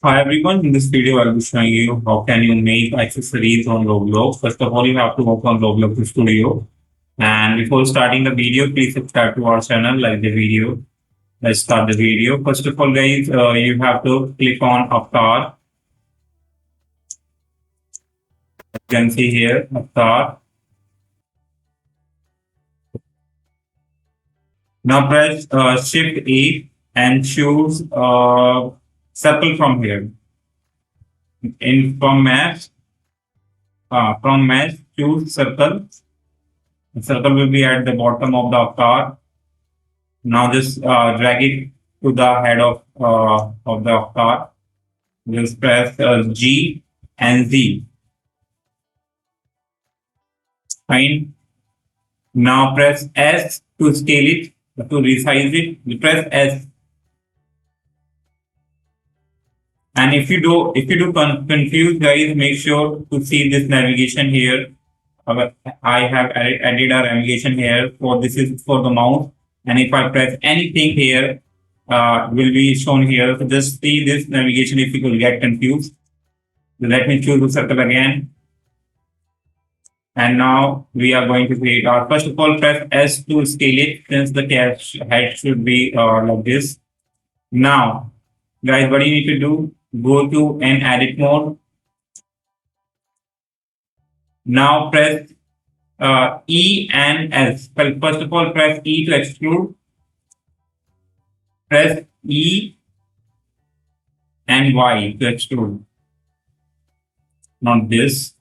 Hi everyone, in this video I'll be showing you how can you make accessories on Roblox. First of all, you have to open Roblox Studio. And before starting the video, please subscribe to our channel, like the video. Let's start the video. First of all, guys, you have to click on Avatar. You can see here, Avatar. Now press Shift A and choose circle from here. In from mesh, choose circle. The circle will be at the bottom of the avatar. Now just drag it to the head of the avatar. Just press G and Z. Fine. Now press S to scale it, to resize it. You press S. And if you do confused, guys, make sure to see this navigation here. I have added a navigation here. For this is for the mouse, and if I press anything here, will be shown here. So just see this navigation if you will get confused. So let me choose the circle again. And now we are going to create our, first of all, press S to scale it, since the head should be like this. Now, guys, what you need to do, go to an edit mode. Now press E and S. Well, first of all, press E to extrude. Press E and Y to extrude. Not this.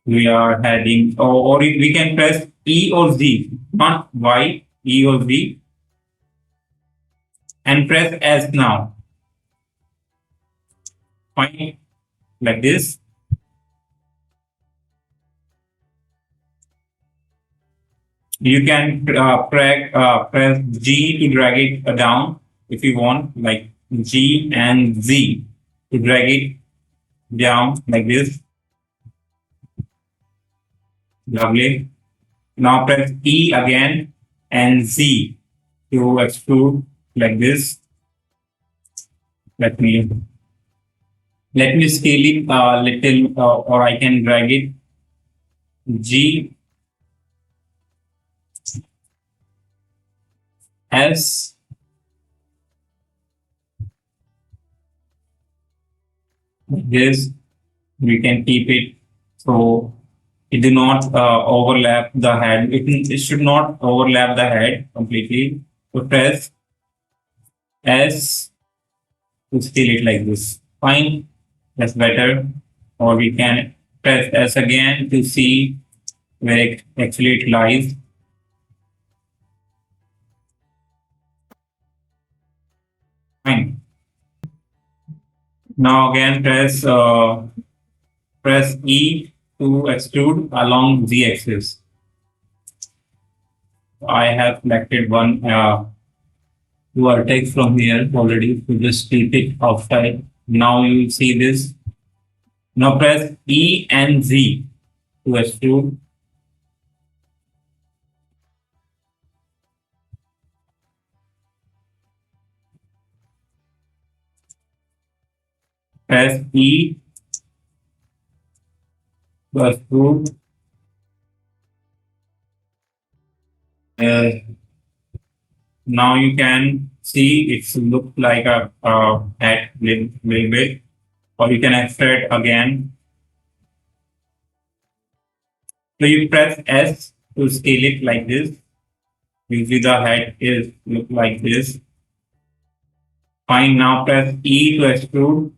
We are heading, or we can press E or Z, not Y, E or Z. And press S now. Fine. Like this. You can press G to drag it down if you want, like G and Z to drag it down like this. Lovely. Now press E again and Z to extrude like this. Let me scale it a little, or I can drag it. G S this. We can keep it so it do not overlap the head. It should not overlap the head completely. So press S to scale it like this. Fine, that's better. Or we can press S again to see where actually it lies. Fine. Now again press E to extrude along Z axis. I have selected one vertex from here already, so just keep it outside. Now you will see this. Now press E and Z to extrude. Press E to extrude. Now you can see it's look like a head little bit, or you can extrude again. So you press S to scale it like this. Usually the head is look like this. Fine. Now press E to extrude.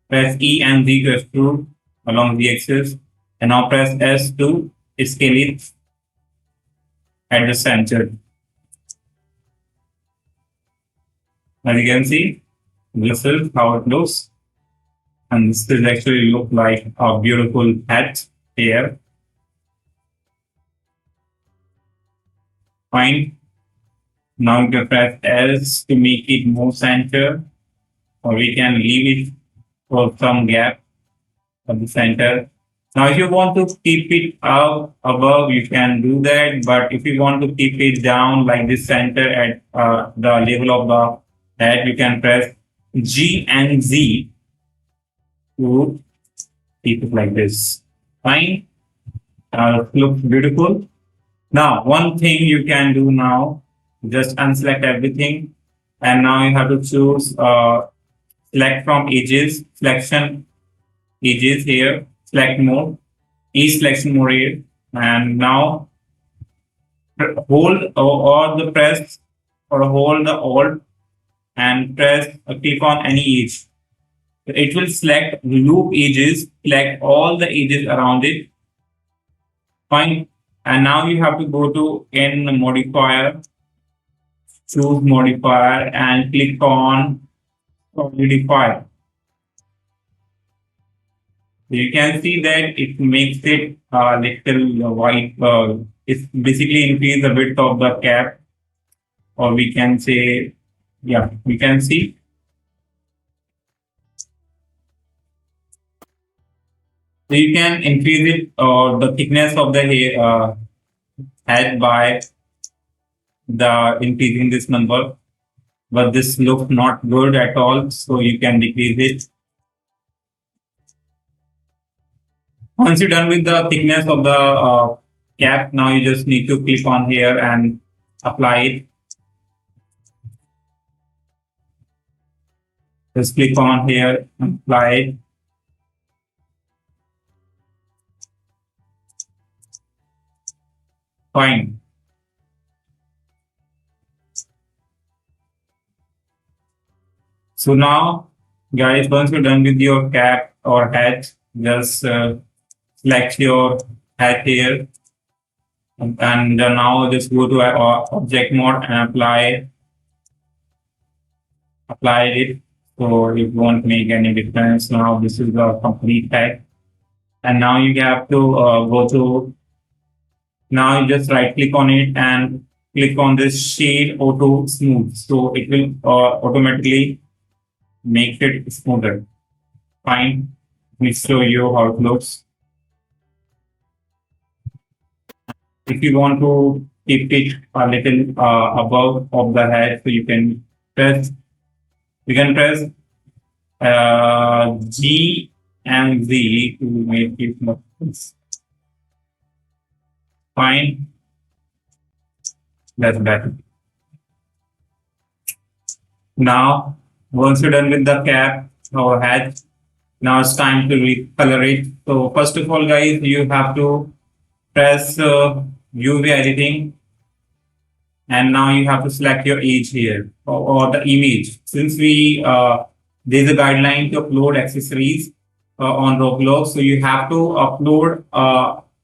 Press E and Z to extrude along the axis, and now press S to scale it at the center. As you can see, this is how it looks, and this is actually look like a beautiful hat here. Fine. Now you can press S to make it more center, or we can leave it for some gap at the center. Now, if you want to keep it up above, you can do that. But if you want to keep it down like this center at the level of the head, you can press G and Z to keep it like this. Fine. Looks beautiful. Now, one thing you can do now, just unselect everything. And now you have to choose select from edges, selection edges here, select mode, each selection mode here. And now hold or the press or hold the alt and press click on any edge. It will select loop edges, select all the edges around it. Fine. And now you have to go to in modifier, choose modifier and click on solidify. You can see that it makes it a little white. It's basically increase the width of the cap, or we can say, yeah, we can see. So you can increase it or the thickness of the head by the increasing this number, but this looks not good at all. So you can decrease it. Once you're done with the thickness of the cap, now you just need to click on here and apply it. Just click on here, apply it. Fine. So now, guys, once you're done with your cap or hat, just select your hat here. And now just go to object mode and apply it. So it won't make any difference. Now this is the complete hat. And now you have to go to, now you just right click on it and click on this shade auto smooth. So it will automatically make it smoother. Fine. Let me show you how it looks. If you want to keep it a little above of the head, so you can press G and Z to make it more. Fine. That's better. Now, once you're done with the cap or hat, now it's time to recolor it. So first of all, guys, you have to press UV editing, and now you have to select your edge here or the image. Since we there's a guideline to upload accessories on Roblox, so you have to upload.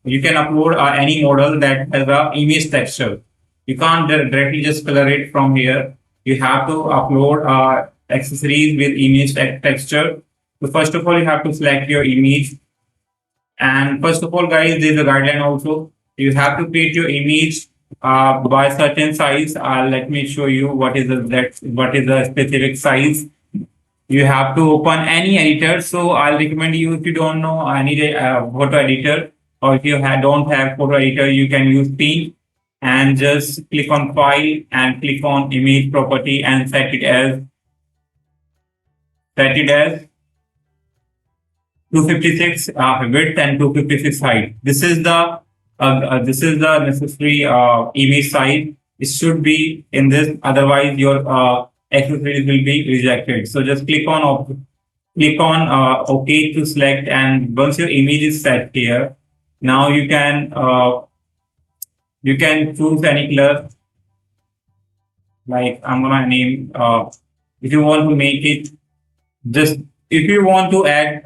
You can upload any model that has a image texture. You can't directly just color it from here. You have to upload accessories with image texture. So first of all, you have to select your image. And first of all, guys, there's a guideline also. You have to create your image by certain size. Let me show you what is the specific size. You have to open any editor. So I'll recommend you, if you don't know any photo editor, or if you don't have photo editor, you can use Paint and just click on File and click on Image Property and set it as 256 width and 256 height. This is the necessary image size. It should be in this, otherwise your accessories will be rejected. So just click on OK to select, and once your image is set here, now you can choose any color. Like I'm gonna name. If you want to make it, just if you want to add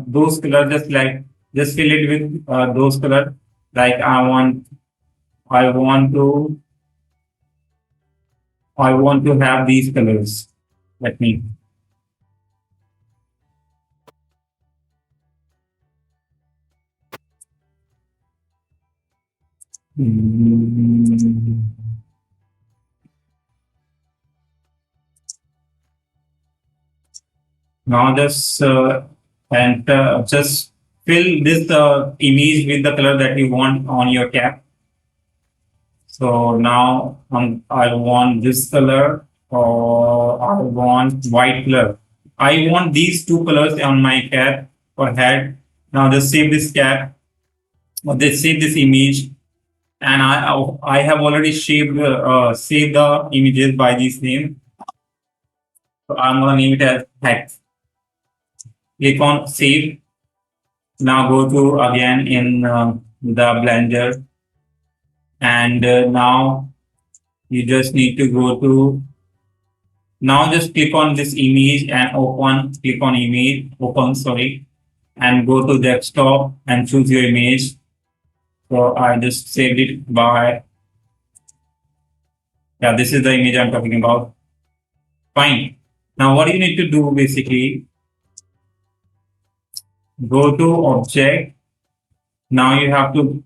those colors, just fill it with those colors. Like I want to have these colors. Let me. Now just just fill this image with the color that you want on your cap. So now I want this color, or I want white color. I want these two colors on my cap or head. Now just save this cap or just save this image, and I have already saved the images by this name. So I'm gonna name it as hat. Click on save. Now go to again in the Blender, and now you just need to go to, now just click on this image and open, click on image, open, sorry, and go to desktop and choose your image. So I just saved it by, yeah, this is the image I'm talking about. Fine. Now what you need to do basically, go to object. Now you have to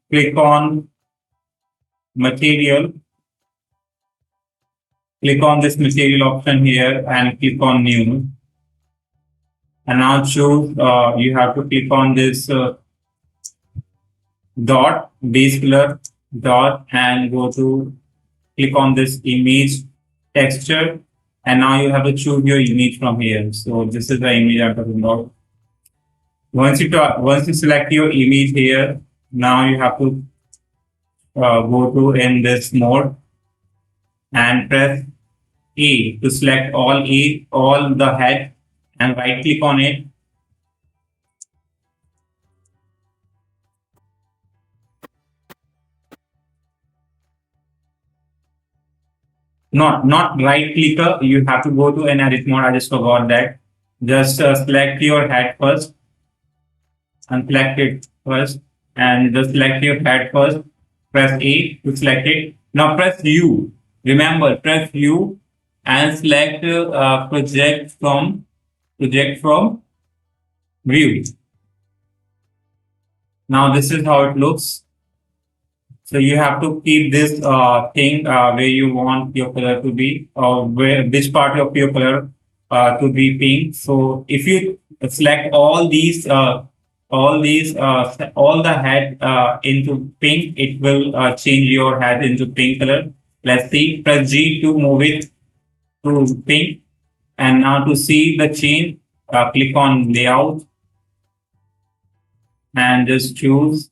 click on material, click on this material option here and click on new. And now choose, you have to click on this dot, base color dot, and go to click on this image texture. And now you have to choose your image from here. So this is the image I'm talking about. Once you select your image here, now you have to go to in this mode and press A to select all the head, and right click on it. Not right clicker. You have to go to an edit mode. I just forgot that. Just select your head first, unselect it first, and just select your head first. Press A to select it. Now press U. Remember, press U and select project from view. Now this is how it looks. So you have to keep this thing where you want your color to be, or where which part of your color to be pink. So if you select all the head into pink, it will change your head into pink color. Let's see. Press G to move it to pink, and now to see the change, click on layout and just choose.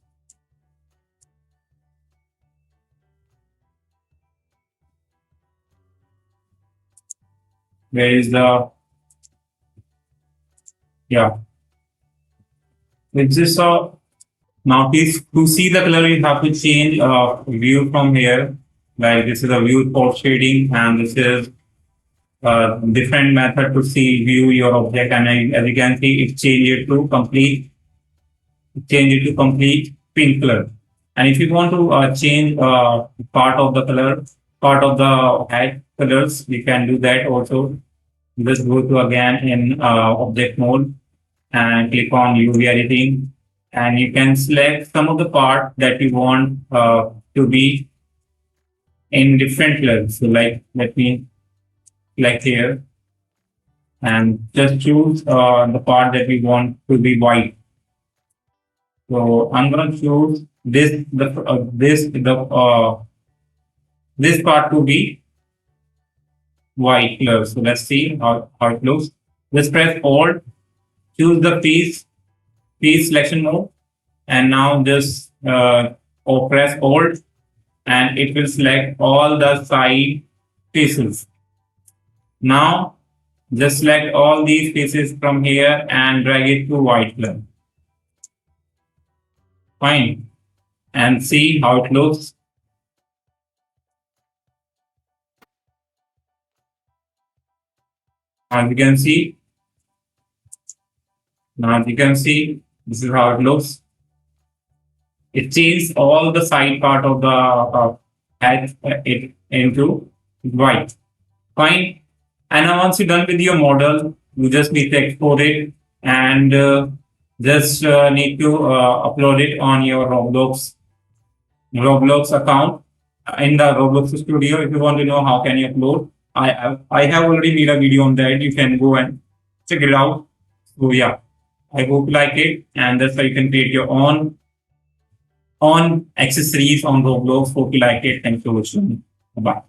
Where is the, yeah, it's just now to see the color you have to change view from here. Like this is a view port shading, and this is different method to see view your object. And as you can see, it change it to complete pink color. And if you want to change part of the color, part of the head colors, you can do that also. Just go to again in object mode and click on UV editing, and you can select some of the part that you want to be in different colors. So like, let me select here and just choose the part that we want to be white. So I'm going to choose this part to be white color. So let's see how it looks. Just press Alt, choose the piece selection mode, and now just or press Alt, and it will select all the side pieces. Now just select all these pieces from here and drag it to white color. Fine. And see how it looks. As you can see, this is how it looks. It changes all the side part of the head it into white. Fine. And now once you're done with your model, you just need to export it, and just need to upload it on your Roblox account in the Roblox studio. If you want to know how can you upload, I have already made a video on that. You can go and check it out. So yeah, I hope you like it, and that's how you can create your own accessories on Roblox. Hope you like it. Thanks for watching. Bye.